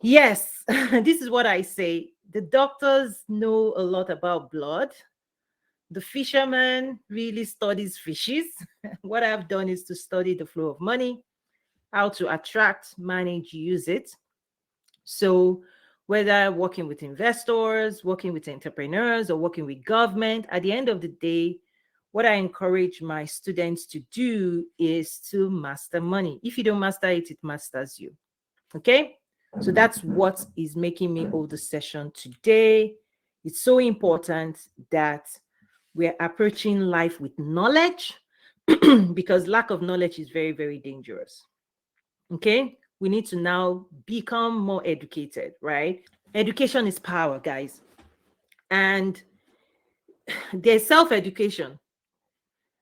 Yes, this is what I say. The doctors know a lot about blood. The fisherman really studies fishes. What I've done is to study the flow of money, how to attract, manage, use it. So, whether working with investors, working with entrepreneurs, or working with government, at the end of the day, what I encourage my students to do is to master money. If you don't master it, it masters you. Okay? So that's what is making me hold the session today. It's so important that we're approaching life with knowledge because lack of knowledge is very, very dangerous. Okay? We need to now become more educated, right? Education is power, guys. And there's self-education.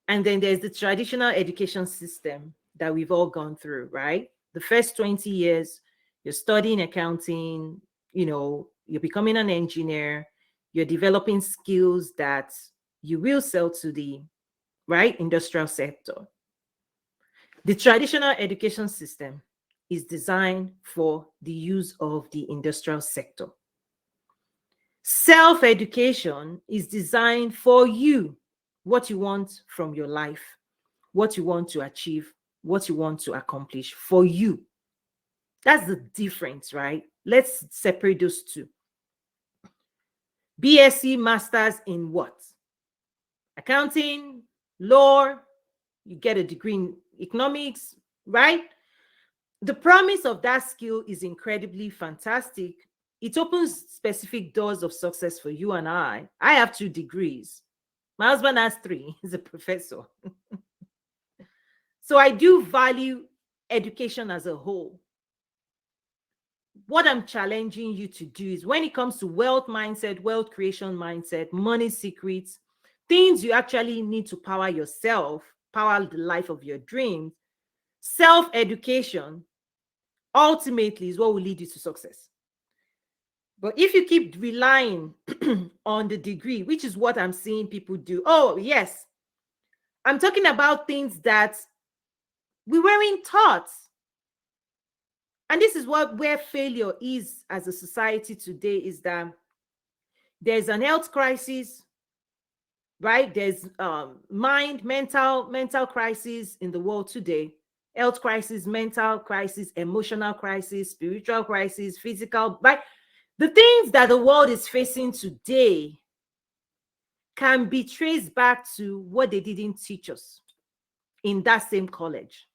And then there's the traditional education system that we've all gone through, right? The first 20 years, you're studying accounting, you're becoming an engineer, you're developing skills that you will sell to the right industrial sector. The traditional education system is designed for the use of the industrial sector. Self-education is designed for you, what you want from your life, what you want to achieve, what you want to accomplish for you. That's the difference, right? Let's separate those two. BSc masters in what? Accounting, law, you get a degree in economics, right? The promise of that skill is incredibly fantastic. It opens specific doors of success for you and I. I have 2 degrees. My husband has 3. He's a professor. So I do value education as a whole. What I'm challenging you to do is when it comes to wealth mindset, wealth creation mindset, money secrets, things you actually need to power yourself, power the life of your dreams, self-education ultimately is what will lead you to success. But if you keep relying on the degree, which is what I'm seeing people do, oh, yes, I'm talking about things that we weren't taught. And this is where failure is as a society today, is that there's an health crisis, right? There's mental crisis in the world today. Health crisis, mental crisis, emotional crisis, spiritual crisis, physical, right? The things that the world is facing today can be traced back to what they didn't teach us in that same college.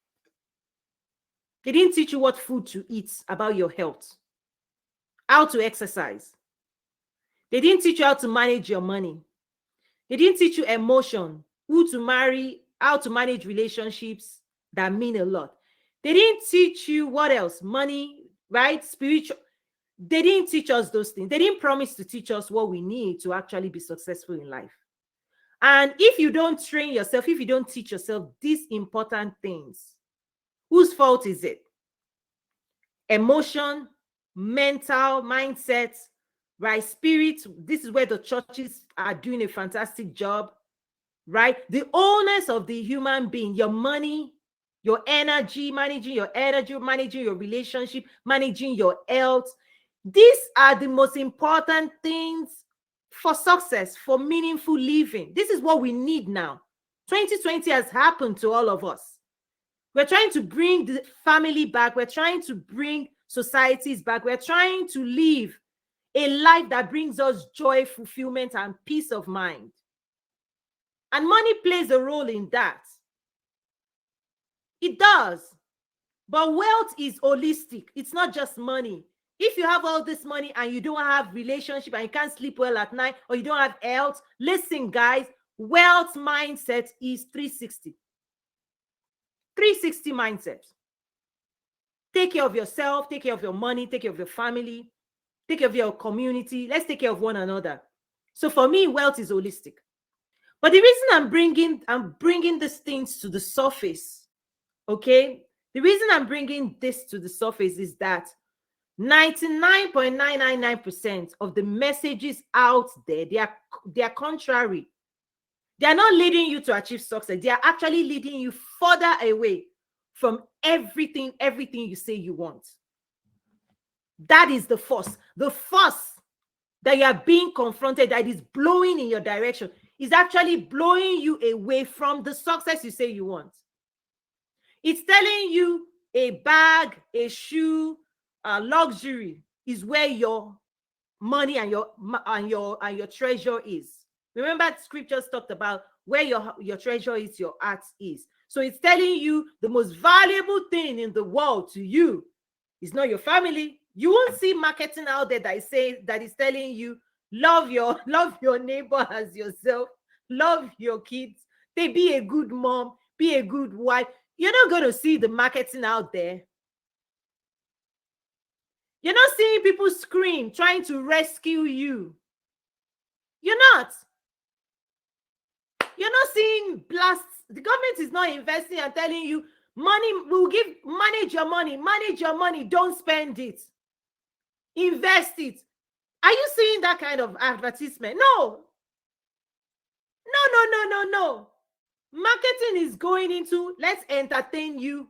They didn't teach you what food to eat, about your health, how to exercise. They didn't teach you how to manage your money. They didn't teach you emotion, who to marry, how to manage relationships that mean a lot. They didn't teach you what else? Money, right? Spiritual. They didn't teach us those things. They didn't promise to teach us what we need to actually be successful in life. And if you don't train yourself, if you don't teach yourself these important things, whose fault is it? Emotion, mental, mindset, right? Spirit. This is where the churches are doing a fantastic job, right? The owners of the human being, your money, your energy, managing your energy, managing your relationship, managing your health. These are the most important things for success, for meaningful living. This is what we need now. 2020 has happened to all of us. We're trying to bring the family back. We're trying to bring societies back. We're trying to live a life that brings us joy, fulfillment, and peace of mind. And money plays a role in that. It does. But wealth is holistic. It's not just money. If you have all this money and you don't have relationship and you can't sleep well at night, or you don't have health, listen, guys, wealth mindset is 360. 360 mindset. Take care of yourself, take care of your money, take care of your family, take care of your community. Let's take care of one another. So for me, wealth is holistic. But the reason I'm bringing these things to the surface, okay? The reason I'm bringing this to the surface is that 99.999% of the messages out there, they are contrary. They are not leading you to achieve success. They are actually leading you further away from everything you say you want. That is the force. The force that you are being confronted, that is blowing in your direction, is actually blowing you away from the success you say you want. It's telling you a bag, a shoe, a luxury is where your money and your treasure is. Remember, scriptures talked about where your treasure is, your heart is. So it's telling you the most valuable thing in the world to you is not your family. You won't see marketing out there that is telling you love your neighbor as yourself, love your kids, they be a good mom, be a good wife. You're not going to see the marketing out there. You're not seeing people scream trying to rescue you. You're not. You're not seeing blasts. The government is not investing and telling you money will manage your money, don't spend it. Invest it. Are you seeing that kind of advertisement? No. No. Marketing is going into, let's entertain you.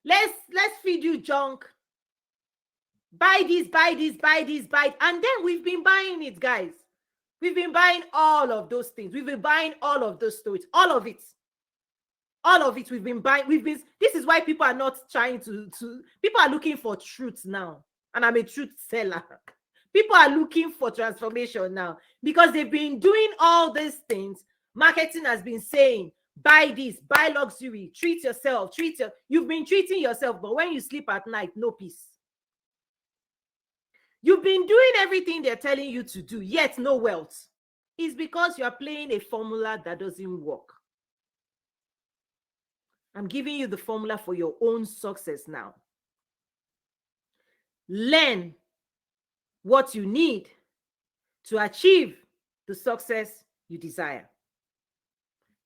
Let's feed you junk. Buy this. And then we've been buying it, guys. We've been buying all of those things. We've been buying all of those stories. All of it we've been buying. This is why people are not trying to people are looking for truth now. And I'm a truth seller. People are looking for transformation now because they've been doing all these things. Marketing has been saying, buy this, buy luxury, treat yourself, you've been treating yourself, but when you sleep at night, no peace. You've been doing everything they're telling you to do, yet no wealth. It's because you are playing a formula that doesn't work. I'm giving you the formula for your own success now. Learn what you need to achieve the success you desire.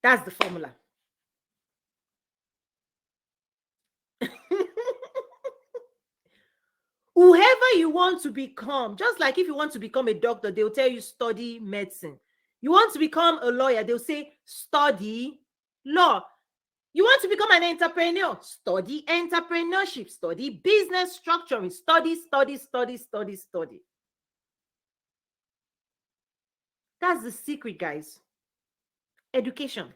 That's the formula. Whoever you want to become, just like if you want to become a doctor, they'll tell you study medicine. You want to become a lawyer, they'll say study law. You want to become an entrepreneur, study entrepreneurship, study business structuring, study. That's the secret, guys. Education.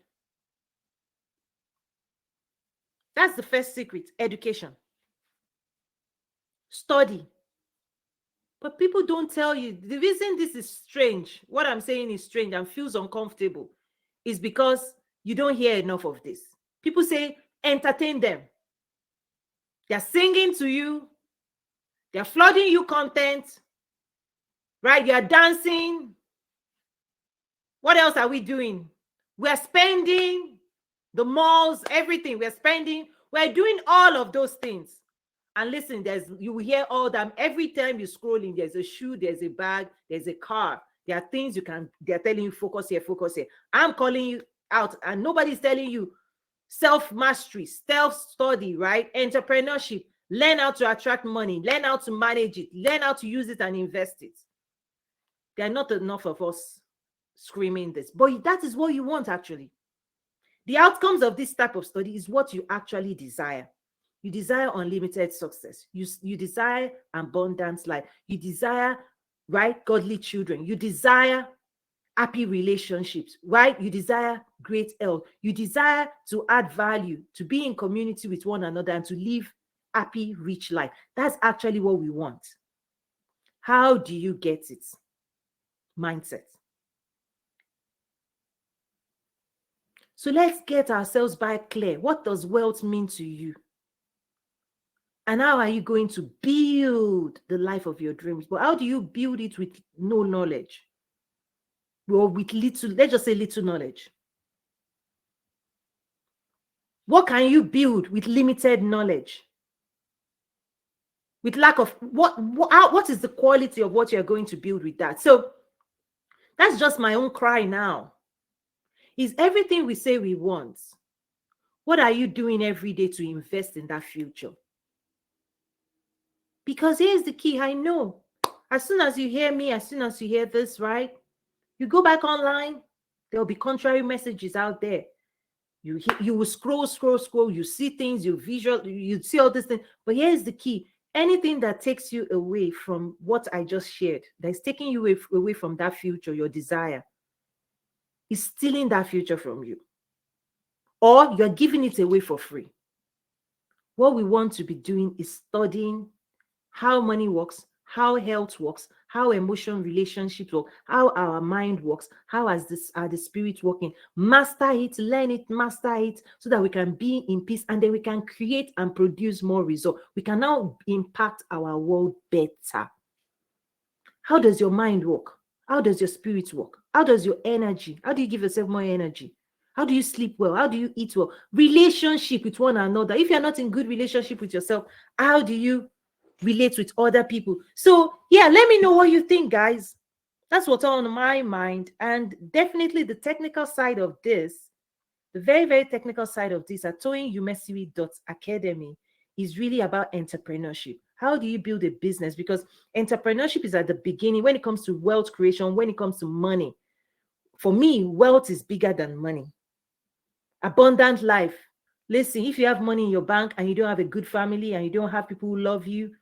That's the first secret, education. Study. But people don't tell you. The reason this is strange, what I'm saying is strange and feels uncomfortable, is because you don't hear enough of this. People say, entertain them. They're singing to you. They're flooding you content. Right? You're dancing. What else are we doing? We're spending the malls, everything. We're spending. We're doing all of those things. And listen, you will hear all them. Every time you scroll in, there's a shoe, there's a bag, there's a car. There are things they're telling you, focus here, focus here. I'm calling you out, and nobody's telling you self-mastery, self-study, right? Entrepreneurship. Learn how to attract money, learn how to manage it, learn how to use it and invest it. There are not enough of us screaming this, but that is what you want, actually. The outcomes of this type of study is what you actually desire. You desire unlimited success. You desire abundant life. You desire, right, godly children. You desire happy relationships, right? You desire great health. You desire to add value, to be in community with one another, and to live happy, rich life. That's actually what we want. How do you get it? Mindset. So let's get ourselves back clear. What does wealth mean to you? And how are you going to build the life of your dreams? But how do you build it with no knowledge? Or with little, let's just say little knowledge. What can you build with limited knowledge? With lack of, what is the quality of what you're going to build with that? So that's just my own cry now. Is everything we say we want, what are you doing every day to invest in that future? Because here's the key. I know as soon as you hear me, as soon as you hear this, right? You go back online, there'll be contrary messages out there. You will scroll, you see things, you see all these things. But here's the key. Anything that takes you away from what I just shared, that is taking you away from that future, your desire, is stealing that future from you, or you're giving it away for free. What we want to be doing is studying how money works, how health works, how emotion relationships work, how our mind works, how is this are the spirit working. Master it, learn it, master it, so that we can be in peace, and then we can create and produce more results. We can now impact our world better. How does your mind work? How does your spirit work? How does your energy? How do you give yourself more energy? How do you sleep well? How do you eat well? Relationship with one another. If you're not in good relationship with yourself, how do you relate with other people? So yeah, let me know what you think, guys. That's what's on my mind. And definitely the technical side of this, the very, very technical side of this at toyinumesiri.academy is really about entrepreneurship. How do you build a business? Because entrepreneurship is at the beginning when it comes to wealth creation, when it comes to money. For me, wealth is bigger than money. Abundant life. Listen, if you have money in your bank and you don't have a good family and you don't have people who love you,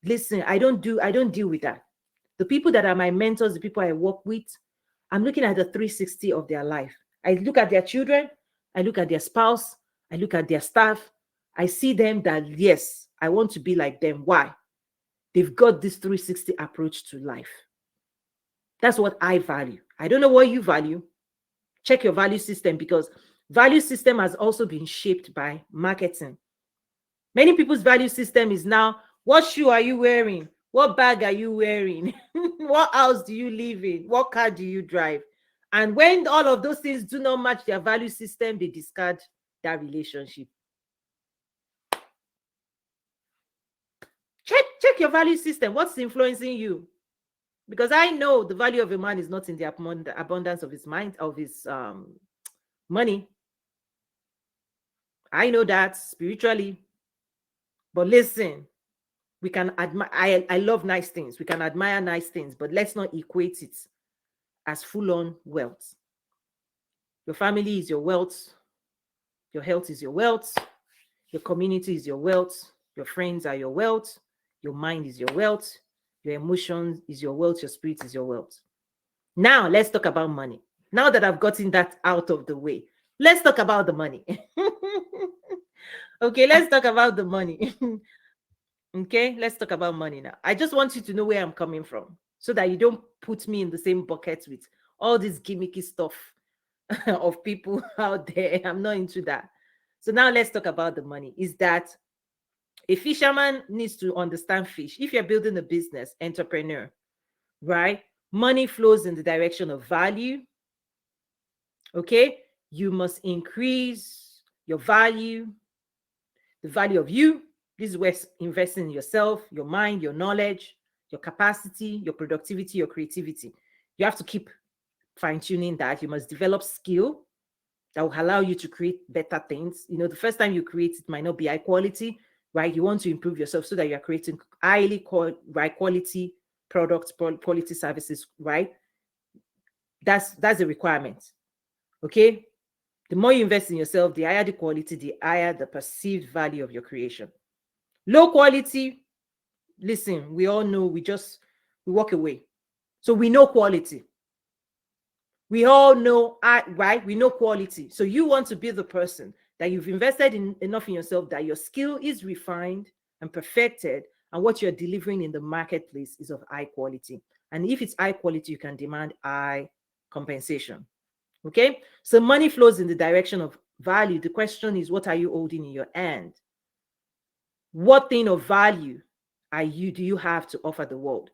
listen, I don't deal with that. The people that are my mentors, the people I work with, I'm looking at the 360 of their life. I look at their children, I look at their spouse, I look at their staff. I see them that, yes, I want to be like them. Why? They've got this 360 approach to life. That's what I value. I don't know what you value. Check your value system, because value system has also been shaped by marketing. Many people's value system is now, what shoe are you wearing? What bag are you wearing? What house do you live in? What car do you drive? And when all of those things do not match their value system, they discard that relationship. Check your value system. What's influencing you? Because I know the value of a man is not in the abundance of his mind, of his money. I know that spiritually. But listen, we can admire, I love nice things. We can admire nice things, but let's not equate it as full-on wealth. Your family is your wealth. Your health is your wealth. Your community is your wealth. Your friends are your wealth. Your mind is your wealth. Your emotions is your wealth. Your spirit is your wealth. Now, let's talk about money. Now that I've gotten that out of the way, let's talk about the money. Okay, let's talk about the money. Okay, let's talk about money now. I just want you to know where I'm coming from so that you don't put me in the same bucket with all this gimmicky stuff of people out there. I'm not into that. So now let's talk about the money. Is that a fisherman needs to understand fish. If you're building a business, entrepreneur, right? Money flows in the direction of value. Okay, you must increase your value, the value of you. This is where investing in yourself, your mind, your knowledge, your capacity, your productivity, your creativity. You have to keep fine-tuning that. You must develop skill that will allow you to create better things. You know, the first time you create, it might not be high quality, right? You want to improve yourself so that you're creating highly quality products, quality services, right? That's a requirement. Okay. The more you invest in yourself, the higher the quality, the higher the perceived value of your creation. Low quality, listen, we all know, we walk away. So we know quality. We all know, right? We know quality. So you want to be the person that you've invested enough in yourself that your skill is refined and perfected, and what you're delivering in the marketplace is of high quality. And if it's high quality, you can demand high compensation. Okay, so money flows in the direction of value. The question is, what are you holding in your hand? What thing of value do you have to offer the world?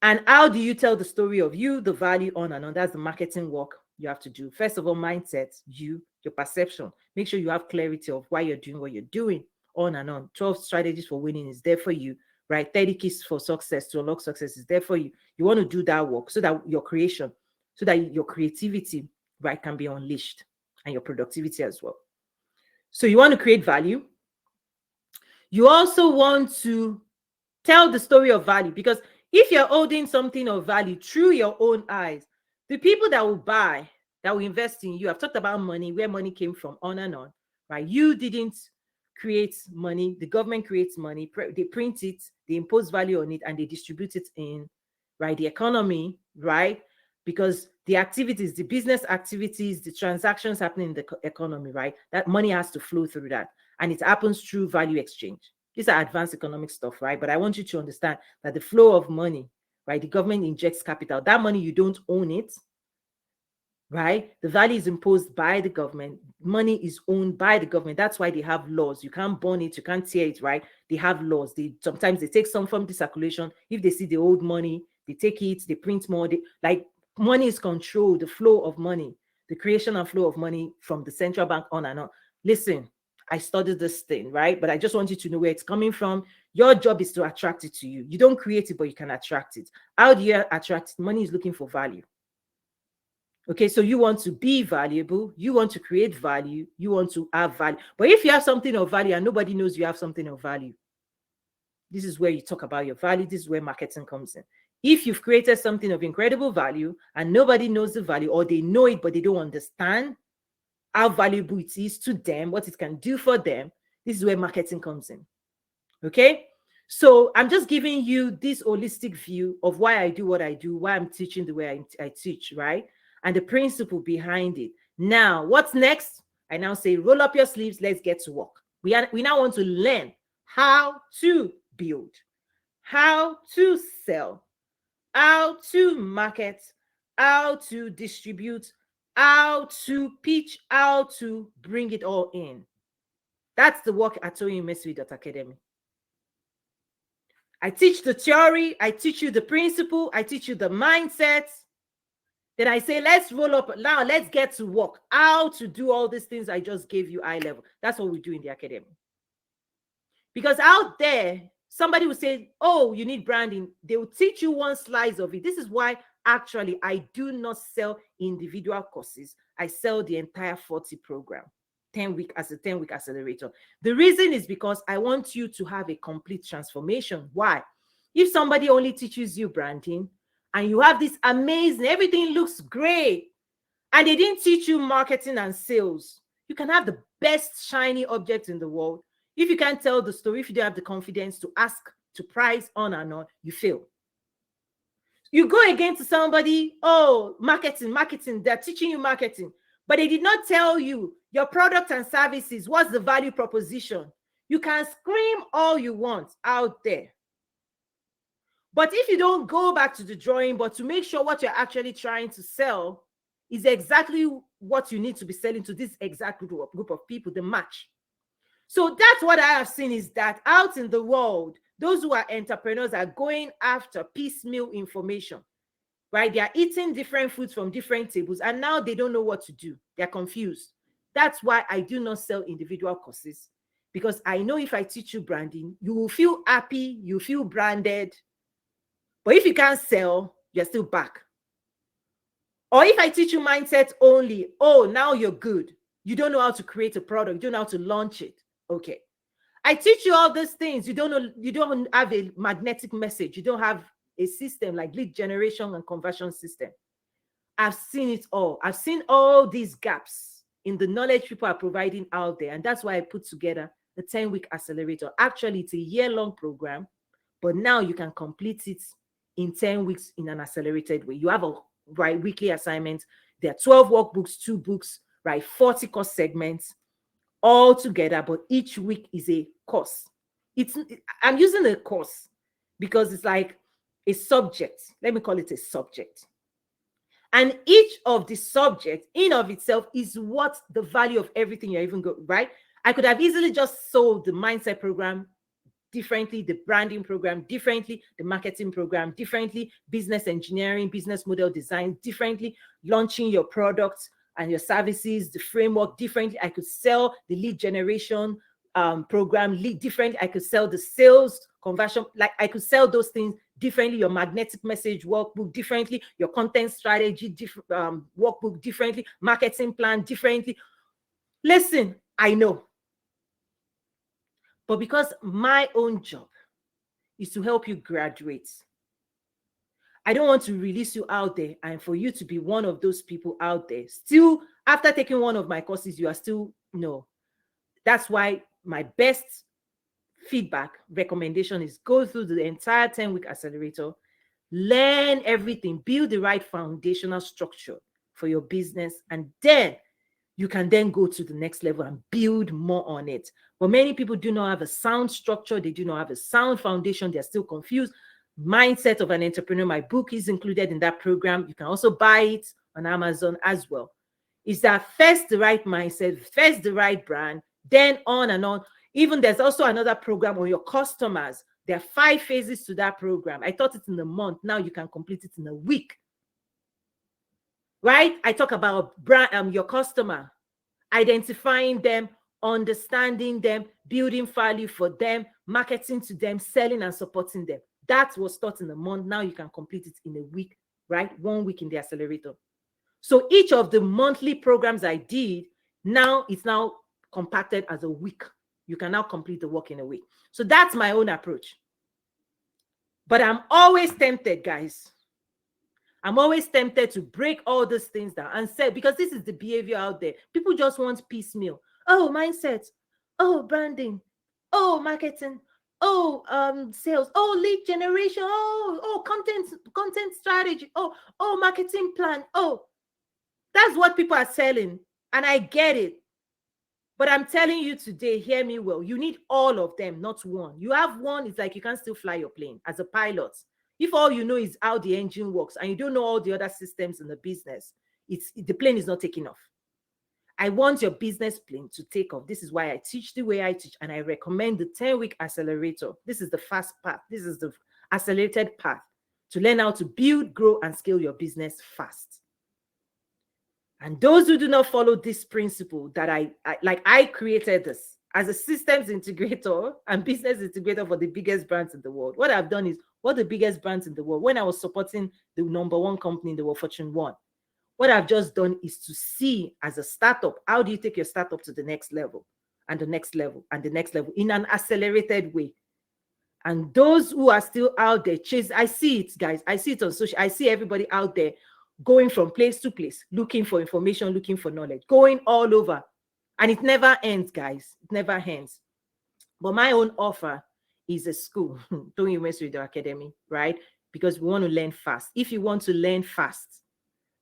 And how do you tell the story of you, the value, on and on? That's the marketing work you have to do. First of all, mindset, your perception. Make sure you have clarity of why you're doing what you're doing, on and on. 12 strategies for winning is there for you, right? 30 keys for success to unlock success is there for you. You want to do that work so that your creation, so that your creativity, right, can be unleashed, and your productivity as well. So you want to create value. You also want to tell the story of value, because if you're holding something of value through your own eyes, the people that will buy, that will invest in you, I've talked about money, where money came from, on and on, right? You didn't creates money, the government creates money, they print it, they impose value on it, and they distribute it in, right, the economy, right? Because the activities, the business activities, the transactions happening in the economy, right? That money has to flow through that. And it happens through value exchange. These are advanced economic stuff, right? But I want you to understand that the flow of money, right? The government injects capital. That money, you don't own it, right? The value is imposed by the government. Money is owned by the government. That's why they have laws. You can't burn it, you can't tear it, right? They have laws. Sometimes they take some from the circulation. If they see the old money, they take it, they print more. Like money is controlled, the flow of money, the creation and flow of money from the central bank on and on. Listen, I studied this thing, right? But I just want you to know where it's coming from. Your job is to attract it to you. You don't create it, but you can attract it. How do you attract it? Money is looking for value. Okay, so you want to be valuable, you want to create value, you want to have value. But if you have something of value and nobody knows you have something of value, this is where you talk about your value. This is where marketing comes in. If you've created something of incredible value and nobody knows the value, or they know it, but they don't understand how valuable it is to them, what it can do for them, this is where marketing comes in. Okay? So I'm just giving you this holistic view of why I do what I do, why I'm teaching the way I teach, right? And the principle behind it. Now, what's next? I now say, roll up your sleeves, let's get to work. We now want to learn how to build, how to sell, how to market, how to distribute, how to pitch, how to bring it all in. That's the work at Toyin Umesiri Academy. I teach the theory, I teach you the principle, I teach you the mindset. Then I say, let's roll up now, let's get to work. How to do all these things I just gave you high level. That's what we do in the academy. Because out there, somebody will say, oh, you need branding. They will teach you one slice of it. This is why actually I do not sell individual courses. I sell the entire 40 program, 10-week accelerator. The reason is because I want you to have a complete transformation. Why? If somebody only teaches you branding, and you have this amazing, everything looks great, and they didn't teach you marketing and sales, you can have the best shiny object in the world. If you can't tell the story, if you don't have the confidence to ask, to price on and on, you fail. You go again to somebody, oh, marketing, they're teaching you marketing, but they did not tell you your product and services, what's the value proposition. You can scream all you want out there. But if you don't go back to the drawing board to make sure what you're actually trying to sell is exactly what you need to be selling to this exact group of people, the match. So that's what I have seen, is that out in the world, those who are entrepreneurs are going after piecemeal information, right? They are eating different foods from different tables, and now they don't know what to do. They're confused. That's why I do not sell individual courses, because I know if I teach you branding, you will feel happy, you feel branded. But if you can't sell, you're still back. Or if I teach you mindset only, oh, now you're good. You don't know how to create a product. You don't know how to launch it. Okay. I teach you all these things. You don't have a magnetic message. You don't have a system like lead generation and conversion system. I've seen it all. I've seen all these gaps in the knowledge people are providing out there. And that's why I put together the 10-week accelerator. Actually, it's a year-long program, but now you can complete it in 10 weeks in an accelerated way. You have a weekly assignment. There are 12 workbooks, 2 books, right? 40 course segments all together, but each week is a course. I'm using a course because it's like a subject. Let me call it a subject. And each of the subjects in of itself is what the value of everything you're even going, right? I could have easily just sold the mindset program differently, the branding program differently, the marketing program differently, business engineering, business model design differently, launching your products and your services, the framework differently. I could sell the lead generation program differently. I could sell the sales conversion, like I could sell those things differently, your magnetic message workbook differently, your content strategy workbook differently, marketing plan differently. Listen, I know. But because my own job is to help you graduate, I don't want to release you out there and for you to be one of those people out there. Still, after taking one of my courses, you are still, no. That's why my best feedback recommendation is go through the entire 10-week accelerator, learn everything, build the right foundational structure for your business, and then you can then go to the next level and build more on it. But many people do not have a sound structure. They do not have a sound foundation. They're still confused. Mindset of an Entrepreneur, my book is included in that program. You can also buy it on Amazon as well. Is that first the right mindset, first the right brand, then on and on. Even there's also another program on your customers. There are 5 phases to that program. I taught it in a month. Now you can complete it in a week. Right? I talk about brand, your customer, identifying them, understanding them, building value for them, marketing to them, selling and supporting them. That was taught in a month. Now you can complete it in a week, right? 1 week in the accelerator. So each of the monthly programs I did, now it's now compacted as a week. You can now complete the work in a week. So that's my own approach. But I'm always tempted, guys. I'm always tempted to break all these things down and say, because this is the behavior out there. People just want piecemeal. Oh, mindset. Oh, branding. Oh, marketing. Oh, sales. Oh, lead generation. Oh, content strategy. Oh, marketing plan. Oh, that's what people are selling. And I get it. But I'm telling you today, hear me well, you need all of them, not one. You have one, it's like you can still fly your plane as a pilot. If all you know is how the engine works and you don't know all the other systems in the business, the plane is not taking off. I want your business plane to take off. This is why I teach the way I teach, and I recommend the 10-week accelerator. This is the fast path. This is the accelerated path to learn how to build, grow, and scale your business fast. And those who do not follow this principle that I created this as a systems integrator and business integrator for the biggest brands in the world. What I've done is what the biggest brands in the world, when I was supporting the #1 company in the world, Fortune 1, what I've just done is to see as a startup, how do you take your startup to the next level and the next level and the next level in an accelerated way. And those who are still out there, I see it, guys. I see it on social. I see everybody out there going from place to place, looking for information, looking for knowledge, going all over. And it never ends, guys. It never ends. But my own offer is a school, Toyin Umesiri Academy, right? Because we want to learn fast. If you want to learn fast,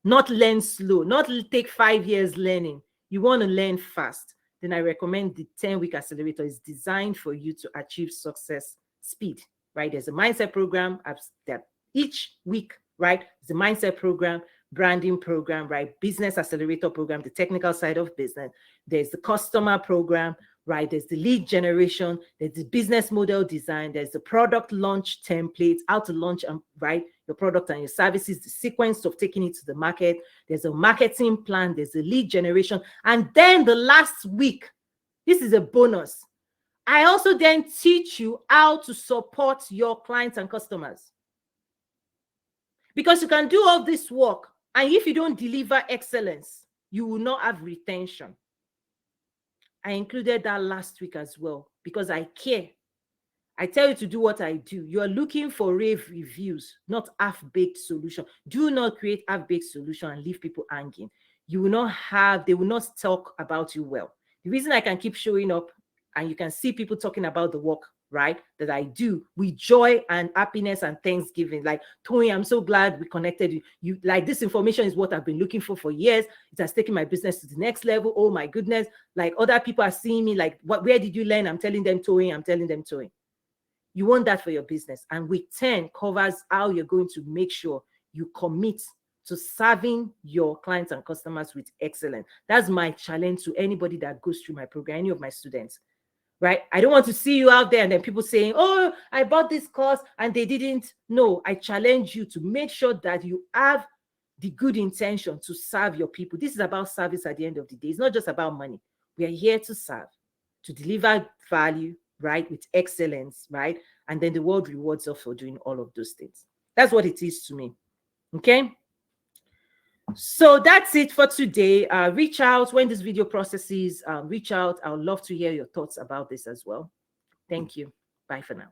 not learn slow, not take 5 years learning, you want to learn fast, then I recommend the 10-week accelerator. Is designed for you to achieve success speed, right? There's a mindset program that each week, right? The mindset program, branding program, right? Business accelerator program, the technical side of business. There's the customer program, right? There's the lead generation. There's the business model design. There's the product launch template, how to launch, right, your product and your services, the sequence of taking it to the market. There's a marketing plan. There's the lead generation. And then the last week, this is a bonus. I also then teach you how to support your clients and customers. Because you can do all this work, and if you don't deliver excellence, you will not have retention. I included that last week as well, because I care. I tell you to do what I do. You are looking for rave reviews, not half-baked solution. Do not create half-baked solution and leave people hanging. They will not talk about you well. The reason I can keep showing up, and you can see people talking about the work, right, that I do with joy and happiness and thanksgiving. Like, Toyin, I'm so glad we connected. You like, this information is what I've been looking for years. It has taken my business to the next level. Oh my goodness. Like, other people are seeing me like, where did you learn? I'm telling them Toyin. I'm telling them Toyin. You want that for your business. And week 10 covers how you're going to make sure you commit to serving your clients and customers with excellence. That's my challenge to anybody that goes through my program, any of my students. Right? I don't want to see you out there and then people saying, oh, I bought this course and they didn't. No, I challenge you to make sure that you have the good intention to serve your people. This is about service at the end of the day. It's not just about money. We are here to serve, to deliver value, right, with excellence, right? And then the world rewards us for doing all of those things. That's what it is to me. Okay? So that's it for today. Reach out when this video processes. Reach out. I would love to hear your thoughts about this as well. Thank you. Bye for now.